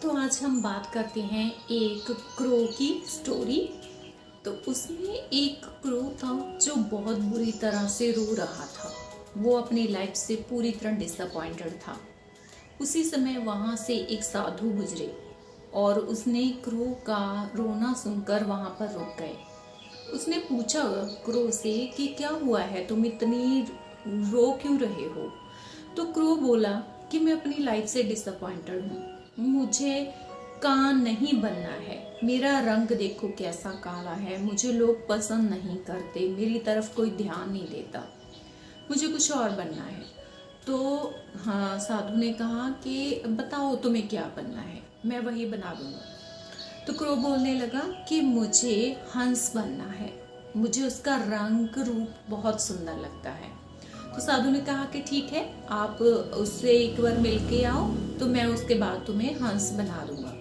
तो आज हम बात करते हैं एक क्रो की स्टोरी। तो उसमें एक क्रो था जो बहुत बुरी तरह से रो रहा था। वो अपनी लाइफ से पूरी तरह डिसअपॉइंटेड था। उसी समय वहाँ से एक साधु गुजरे और उसने क्रो का रोना सुनकर वहाँ पर रुक गए। उसने पूछा क्रो से कि क्या हुआ है, तुम इतनी रो क्यों रहे हो। तो क्रो बोला कि मैं अपनी लाइफ से डिसअपॉइंटेड हूँ, मुझे कान नहीं बनना है, मेरा रंग देखो कैसा काला है, मुझे लोग पसंद नहीं करते, मेरी तरफ कोई ध्यान नहीं देता, मुझे कुछ और बनना है। तो हाँ, साधु ने कहा कि बताओ तुम्हें क्या बनना है, मैं वही बना दूंगा। तो क्रो बोलने लगा कि मुझे हंस बनना है, मुझे उसका रंग रूप बहुत सुंदर लगता है। तो साधु ने कहा कि ठीक है, आप उससे एक बार मिल के आओ तो मैं उसके बाद तुम्हें हंस बना दूंगा।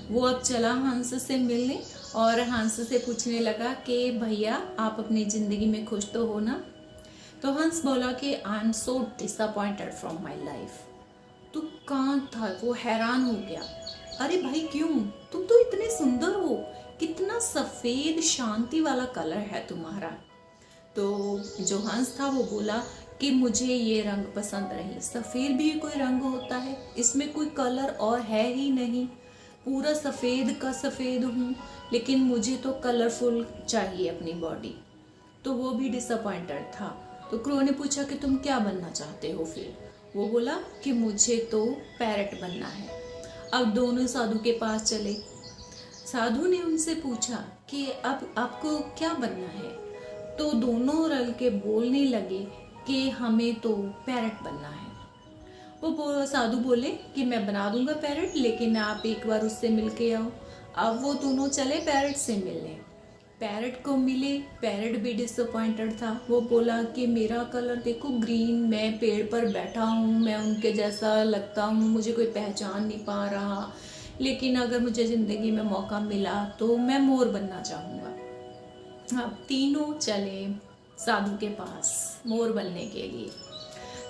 वो अब चला हंस से मिलने और हंस से पूछने लगा कि भैया आप अपनी जिंदगी में खुश तो हो ना। तो हंस बोला कि I am so disappointed from my life. तो कहाँ था वो, हैरान हो गया। अरे भाई क्यों, तुम तो इतने सुंदर हो, कितना सफेद शांति वाला कलर है तुम्हारा। तो जो हंस था वो बोला कि मुझे ये रंग पसंद नहीं, सफेद भी कोई रंग होता है, इसमें कोई कलर और है ही नहीं, पूरा सफेद का सफेद हूँ, लेकिन मुझे तो कलरफुल चाहिए अपनी बॉडी। तो वो भी डिसअपॉइंटेड था। तो क्रो ने पूछा कि तुम क्या बनना चाहते हो फिर। वो बोला कि मुझे तो पैरट बनना है। अब दोनों साधु के पास चले। साधु ने उनसे पूछा कि अब आपको क्या बनना है। तो दोनों रल के बोलने लगे कि हमें तो पैरट बनना है। वो साधु बोले कि मैं बना दूंगा पैरट, लेकिन आप एक बार उससे मिल के आओ। अब वो दोनों चले पैरट से मिलने। पैरट को मिले, पैरट भी डिसअपॉइंटेड था। वो बोला कि मेरा कलर देखो ग्रीन, मैं पेड़ पर बैठा हूँ, मैं उनके जैसा लगता हूँ, मुझे कोई पहचान नहीं पा रहा, लेकिन अगर मुझे ज़िंदगी में मौका मिला तो मैं मोर बनना चाहूँगा। अब तीनों चले साधु के पास मोर बनने के लिए।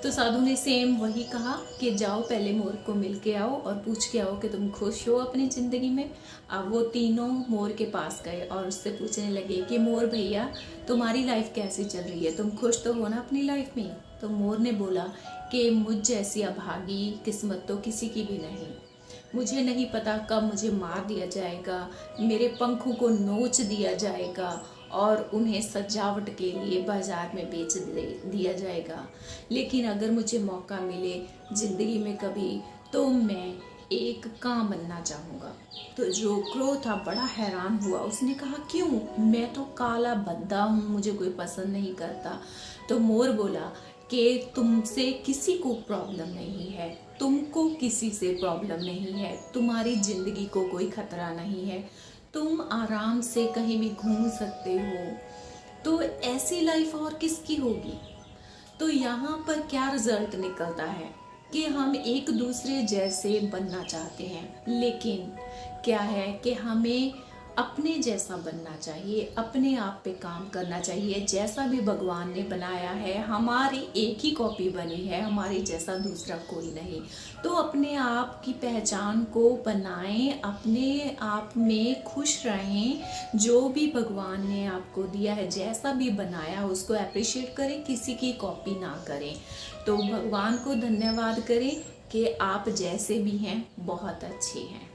तो साधु ने सेम वही कहा कि जाओ पहले मोर को मिल के आओ और पूछ के आओ कि तुम खुश हो अपनी ज़िंदगी में। अब वो तीनों मोर के पास गए और उससे पूछने लगे कि मोर भैया तुम्हारी लाइफ कैसी चल रही है, तुम खुश तो हो ना अपनी लाइफ में। तो मोर ने बोला कि मुझ जैसी अभागी किस्मत तो किसी की भी नहीं, मुझे नहीं पता कब मुझे मार दिया जाएगा, मेरे पंखों को नोच दिया जाएगा और उन्हें सजावट के लिए बाजार में बेच दिया जाएगा, लेकिन अगर मुझे मौका मिले ज़िंदगी में कभी तो मैं एक कां बनना चाहूँगा। तो जो क्रो था बड़ा हैरान हुआ, उसने कहा क्यों, मैं तो काला बंदा हूँ, मुझे कोई पसंद नहीं करता। तो मोर बोला कि तुमसे किसी को प्रॉब्लम नहीं है, तुमको किसी से प्रॉब्लम नहीं है, तुम्हारी ज़िंदगी को कोई खतरा नहीं है, तुम आराम से कहीं भी घूम सकते हो, तो ऐसी लाइफ और किसकी होगी। तो यहाँ पर क्या रिजल्ट निकलता है कि हम एक दूसरे जैसे बनना चाहते हैं, लेकिन क्या है कि हमें अपने जैसा बनना चाहिए, अपने आप पे काम करना चाहिए। जैसा भी भगवान ने बनाया है हमारी एक ही कॉपी बनी है, हमारे जैसा दूसरा कोई नहीं। तो अपने आप की पहचान को बनाएं, अपने आप में खुश रहें, जो भी भगवान ने आपको दिया है, जैसा भी बनाया उसको अप्रिशिएट करें, किसी की कॉपी ना करें। तो भगवान को धन्यवाद करें कि आप जैसे भी हैं बहुत अच्छे हैं।